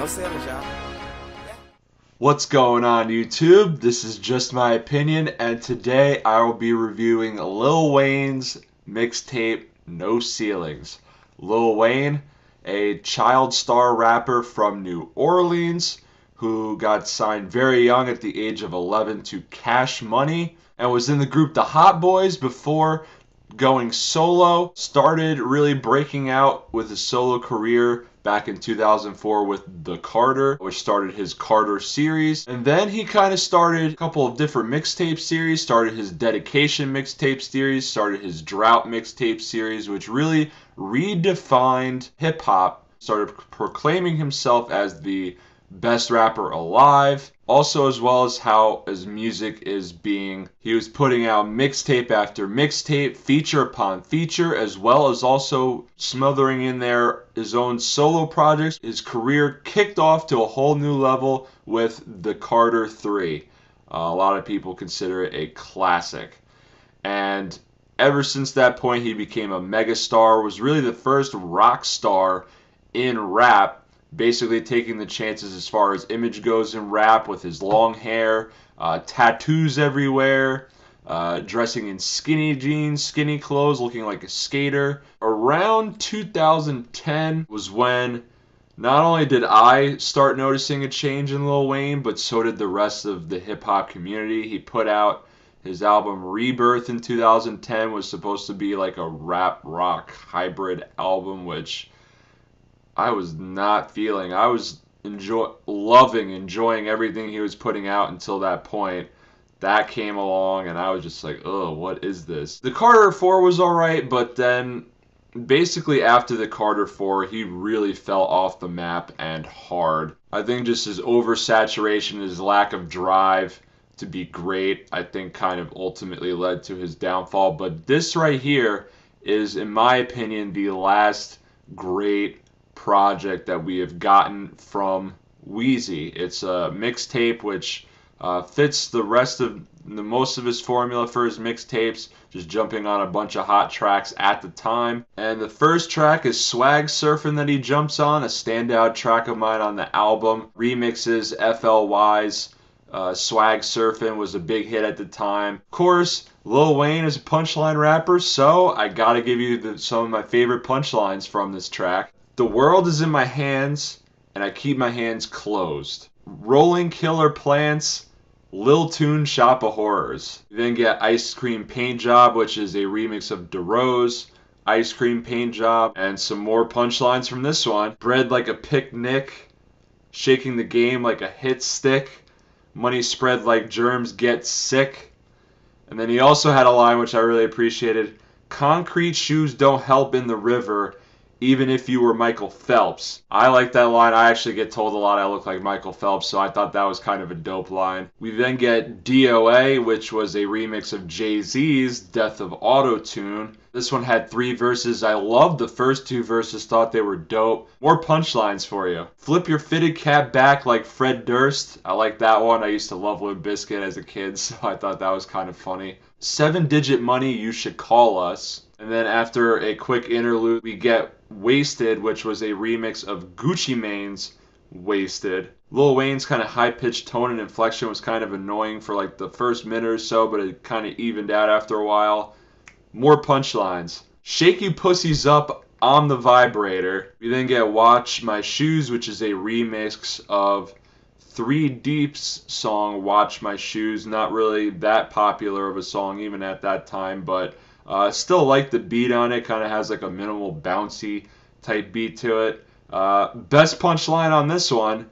ceilings, y'all. What's going on, YouTube? This is Just My Opinion, and today I will be reviewing Lil Wayne's mixtape, No Ceilings. Lil Wayne, a child star rapper from New Orleans who got signed very young at the age of 11 to Cash Money and was in the group The Hot Boys before going solo, started really breaking out with his solo career back in 2004 with The Carter, which started his Carter series. And then he kind of started a couple of different mixtape series, started his Dedication mixtape series, started his Drought mixtape series, which really redefined hip-hop, started proclaiming himself as the best rapper alive. Also, as well as how his music is being, he was putting out mixtape after mixtape, feature upon feature, as well as also smothering in there his own solo projects. His career kicked off to a whole new level with The Carter 3. A lot of people consider it a classic. And ever since that point, he became a megastar, was really the first rock star in rap, basically taking the chances as far as image goes in rap with his long hair, tattoos everywhere, dressing in skinny jeans, skinny clothes, looking like a skater. Around 2010 was when not only did I start noticing a change in Lil Wayne, but so did the rest of the hip-hop community. He put out his album Rebirth in 2010, was supposed to be like a rap rock hybrid album, which I was not feeling. I was enjoying everything he was putting out until that point. That came along and I was just like, oh, what is this? The Carter 4 was alright, but then basically after the Carter 4, he really fell off the map and hard. I think just his oversaturation, his lack of drive to be great, I think kind of ultimately led to his downfall. But this right here is, in my opinion, the last great project that we have gotten from Weezy. It's a mixtape which fits the rest of most of his formula for his mixtapes, just jumping on a bunch of hot tracks at the time. And the first track is Swag Surfin' that he jumps on, a standout track of mine on the album. Remixes FLY's Swag Surfin' was a big hit at the time. Of course, Lil Wayne is a punchline rapper, so I gotta give you some of my favorite punchlines from this track. The world is in my hands, and I keep my hands closed. Rolling killer plants, Lil Tune Shop of Horrors. You then get Ice Cream Paint Job, which is a remix of DeRose, Ice Cream Paint Job, and some more punchlines from this one. Bread like a picnic, shaking the game like a hit stick, money spread like germs get sick. And then he also had a line which I really appreciated. Concrete shoes don't help in the river, even if you were Michael Phelps. I like that line. I actually get told a lot I look like Michael Phelps, so I thought that was kind of a dope line. We then get DOA, which was a remix of Jay-Z's Death of Auto-Tune. This one had 3 verses. I loved the first 2 verses, thought they were dope. More punchlines for you. Flip your fitted cap back like Fred Durst. I like that one. I used to love Limp Bizkit as a kid, so I thought that was kind of funny. 7-digit money, you should call us. And then after a quick interlude, we get Wasted, which was a remix of Gucci Mane's Wasted. Lil Wayne's kind of high-pitched tone and inflection was kind of annoying for like the first minute or so, but it kind of evened out after a while. More punchlines. Shake you pussies up on the vibrator. We then get Watch My Shoes, which is a remix of 3 Deep's song Watch My Shoes. Not really that popular of a song even at that time, but still like the beat on it. Kind of has like a minimal bouncy type beat to it. Best punchline on this one.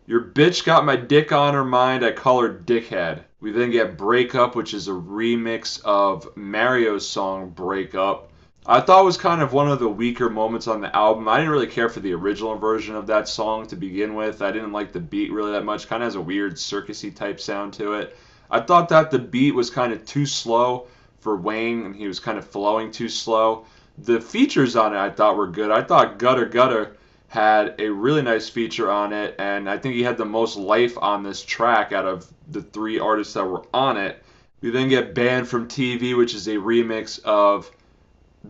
Your bitch got my dick on her mind, I call her dickhead. We then get Break Up, which is a remix of Mario's song Break Up. I thought it was kind of one of the weaker moments on the album. I didn't really care for the original version of that song to begin with. I didn't like the beat really that much. Kind of has a weird circusy type sound to it. I thought that the beat was kind of too slow for Wayne, and he was kind of flowing too slow. The features on it I thought were good. I thought Gutter Gutter had a really nice feature on it, and I think he had the most life on this track out of the 3 artists that were on it. We then get Banned from TV, which is a remix of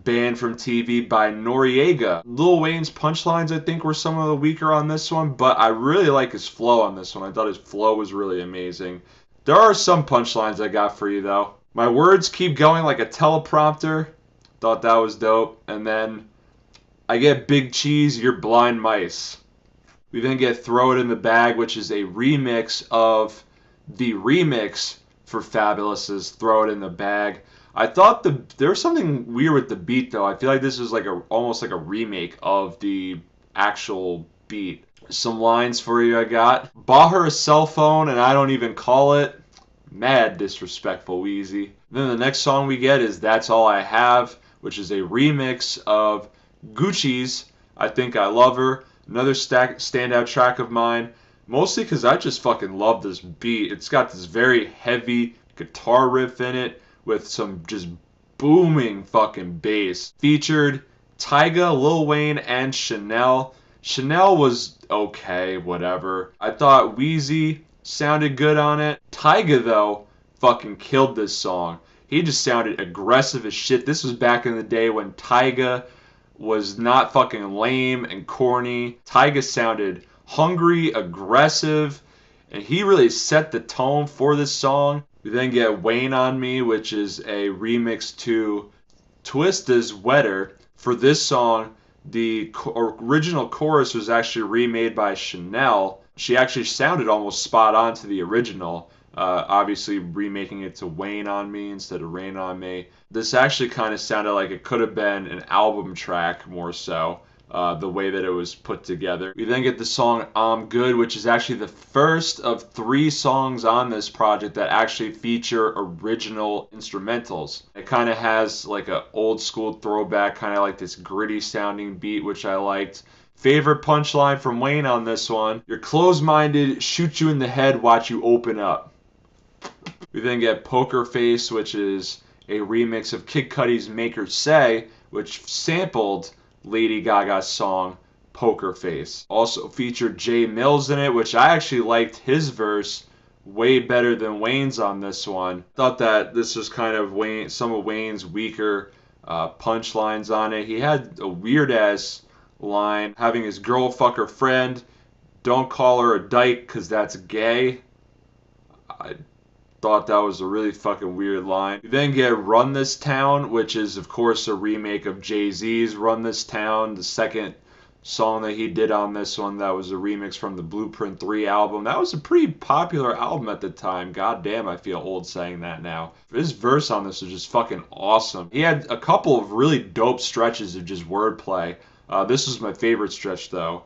Banned from TV by Noriega. Lil Wayne's punchlines, I think, were some of the weaker on this one, but I really like his flow on this one. I thought his flow was really amazing. There are some punchlines I got for you, though. My words keep going like a teleprompter. Thought that was dope. And then, I get big cheese, you're blind mice. We then get Throw It in the Bag, which is a remix of the remix for Fabulous's Throw It in the Bag. I thought there was something weird with the beat though. I feel like this is like almost like a remake of the actual beat. Some lines for you I got. Bought her a cell phone and I don't even call it. Mad disrespectful, Weezy. Then the next song we get is That's All I Have, which is a remix of Gucci's I Think I Love Her. Another standout track of mine. Mostly because I just fucking love this beat. It's got this very heavy guitar riff in it with some just booming fucking bass. Featured Tyga, Lil Wayne, and Chanel. Chanel was okay, whatever. I thought Weezy sounded good on it. Tyga, though, fucking killed this song. He just sounded aggressive as shit. This was back in the day when Tyga was not fucking lame and corny. Tyga sounded hungry, aggressive, and he really set the tone for this song. We then get Wayne on Me, which is a remix to Twista's Wetter. For this song, the original chorus was actually remade by Chanel. She actually sounded almost spot on to the original. Obviously remaking it to Wayne on Me instead of Rain on Me. This actually kind of sounded like it could have been an album track more so. The way that it was put together. We then get the song I'm Good, which is actually the first of 3 songs on this project that actually feature original instrumentals. It kind of has like an old school throwback, kind of like this gritty sounding beat, which I liked. Favorite punchline from Wayne on this one: you're closed-minded, shoot you in the head, watch you open up. We then get Poker Face, which is a remix of Kid Cudi's Make Her Say, which sampled Lady Gaga's song Poker Face. Also featured Jay Mills in it, which I actually liked his verse way better than Wayne's on this one. Thought that this was kind of some of Wayne's weaker punchlines on it. He had a weird ass line, having his girl fuck her friend, don't call her a dyke cause that's gay. I thought that was a really fucking weird line. You then get Run This Town, which is of course a remake of Jay-Z's Run This Town, the second song that he did on this one. That was a remix from the Blueprint 3 album. That was a pretty popular album at the time. God damn, I feel old saying that now. His verse on this was just fucking awesome. He had a couple of really dope stretches of just wordplay. This was my favorite stretch though.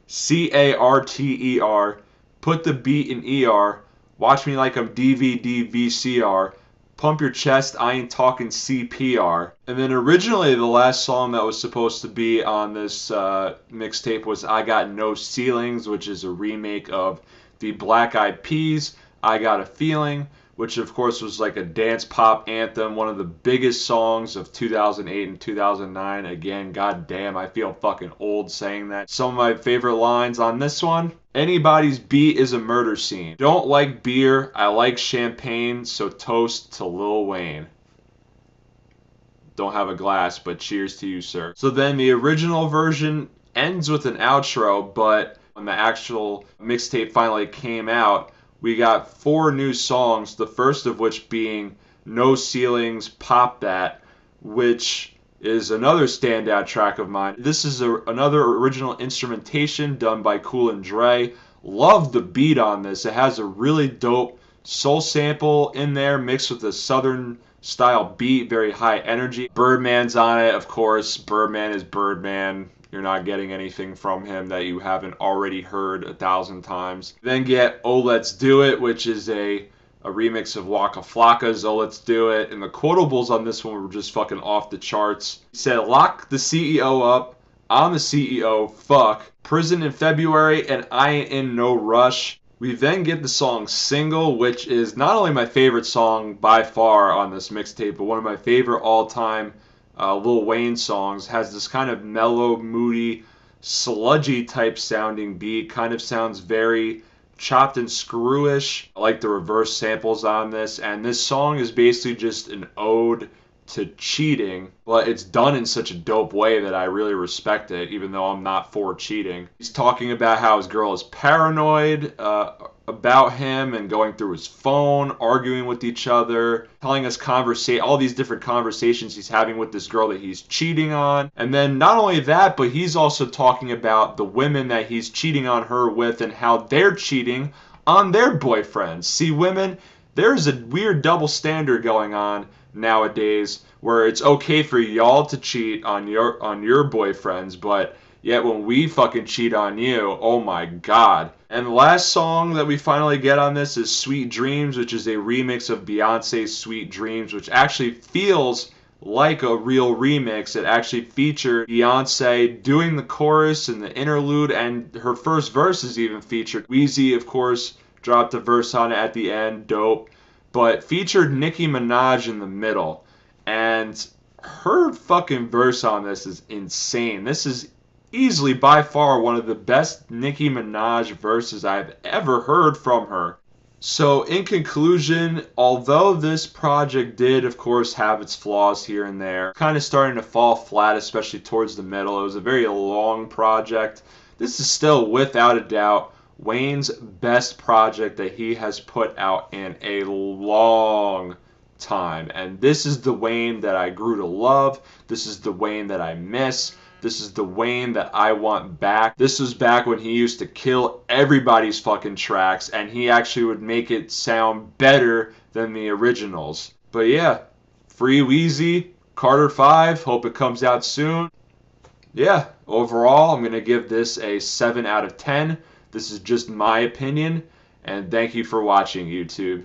CARTER, put the beat in ER, watch me like I'm DVD VCR, pump your chest, I ain't talking CPR. And then originally the last song that was supposed to be on this mixtape was I Got No Ceilings, which is a remake of the Black Eyed Peas' I Got a Feeling, which of course was like a dance pop anthem, one of the biggest songs of 2008 and 2009. Again, goddamn, I feel fucking old saying that. Some of my favorite lines on this one: anybody's beat is a murder scene. Don't like beer, I like champagne, so toast to Lil Wayne. Don't have a glass, but cheers to you, sir. So then the original version ends with an outro, but when the actual mixtape finally came out, we got 4 new songs, the first of which being No Ceilings, Pop That, which is another standout track of mine. This is another original instrumentation done by Cool and Dre. Love the beat on this. It has a really dope soul sample in there mixed with a southern style beat, very high energy. Birdman's on it, of course. Birdman is Birdman. You're not getting anything from him that you haven't already heard 1,000 times. Then get Oh Let's Do It, which is a remix of Waka Flocka's Oh Let's Do It. And the quotables on this one were just fucking off the charts. He said, lock the CEO up. I'm the CEO. Fuck. Prison in February and I ain't in no rush. We then get the song Single, which is not only my favorite song by far on this mixtape, but one of my favorite all-time Lil Wayne songs. Has this kind of mellow, moody, sludgy type sounding beat. Kind of sounds very chopped and screwish. I like the reverse samples on this. And this song is basically just an ode to cheating, but it's done in such a dope way that I really respect it, even though I'm not for cheating. He's talking about how his girl is paranoid about him and going through his phone, arguing with each other, telling us all these different conversations he's having with this girl that he's cheating on. And then not only that, but he's also talking about the women that he's cheating on her with and how they're cheating on their boyfriends. See, women, there's a weird double standard going on nowadays where it's okay for y'all to cheat on your boyfriends, but yet when we fucking cheat on you, oh my god. And the last song that we finally get on this is Sweet Dreams, which is a remix of Beyonce's Sweet Dreams, which actually feels like a real remix. It actually featured Beyonce doing the chorus and the interlude, and her first verse is even featured. Weezy, of course, dropped a verse on it at the end, dope, but featured Nicki Minaj in the middle. And her fucking verse on this is insane. This is easily by far one of the best Nicki Minaj verses I've ever heard from her. So in conclusion, although this project did of course have its flaws here and there, kind of starting to fall flat, especially towards the middle. It was a very long project. This is still without a doubt Wayne's best project that he has put out in a long time. And this is the Wayne that I grew to love. This is the Wayne that I miss. This is the Wayne that I want back. This was back when he used to kill everybody's fucking tracks, and he actually would make it sound better than the originals. But yeah, free Weezy, Carter 5, hope it comes out soon. Yeah, overall, I'm going to give this a 7 out of 10. This is just my opinion, and thank you for watching, YouTube.